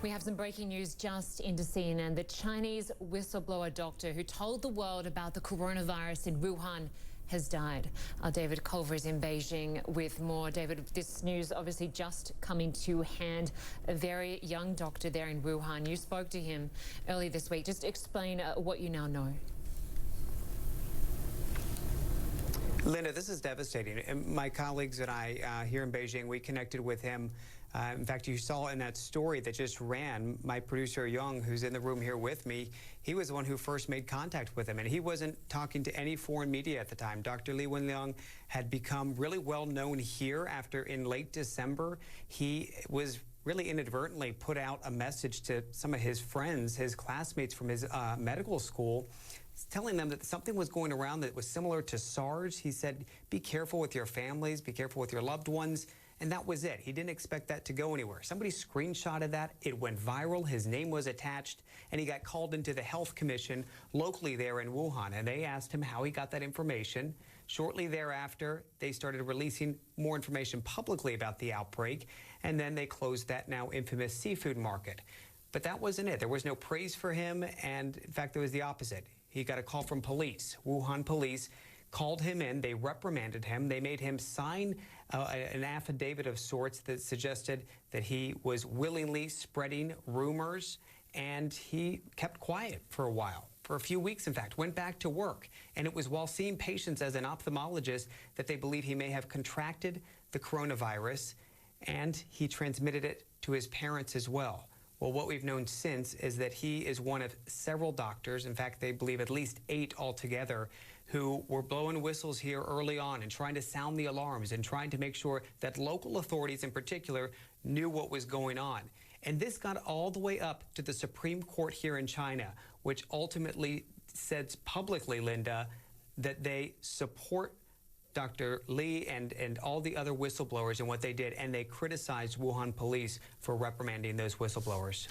We have some breaking news just into CNN. The Chinese whistleblower doctor who told the world about the coronavirus in Wuhan has died. Our David Culver is in Beijing with more. David, this news obviously just coming to hand. A very young doctor there in Wuhan. You spoke to him early this week. Just explain what you now know. Linda, this is devastating. And my colleagues and I here in Beijing, we connected with him. In fact, you saw in that story that just ran, my producer Young, who's in the room here with me, he was the one who first made contact with him. And he wasn't talking to any foreign media at the time. Dr. Li Wenliang had become really well known here after in late December. He was really inadvertently put out a message to some of his friends, his classmates from his medical school, telling them that something was going around that was similar to SARS. He said, be careful with your families, be careful with your loved ones. And that was it. He didn't expect that to go anywhere. Somebody screenshotted that. It went viral. His name was attached, and he got called into the health commission locally there in Wuhan. And they asked him how he got that information. Shortly thereafter, they started releasing more information publicly about the outbreak. And then they closed that now infamous seafood market. But that wasn't it. There was no praise for him. And in fact, it was the opposite. He got a call from police. Wuhan police called him in. They reprimanded him. They made him sign an affidavit of sorts that suggested that he was willingly spreading rumors, and he kept quiet for a while. For a few weeks, in fact, went back to work. And it was while seeing patients as an ophthalmologist that they believe he may have contracted the coronavirus, and he transmitted it to his parents as well. Well, what we've known since is that he is one of several doctors, in fact, they believe at least 8 altogether, who were blowing whistles here early on and trying to sound the alarms and trying to make sure that local authorities in particular knew what was going on. And this got all the way up to the Supreme Court here in China, which ultimately said publicly, Linda, that they support Dr. Li and all the other whistleblowers and what they did, and they criticized Wuhan police for reprimanding those whistleblowers.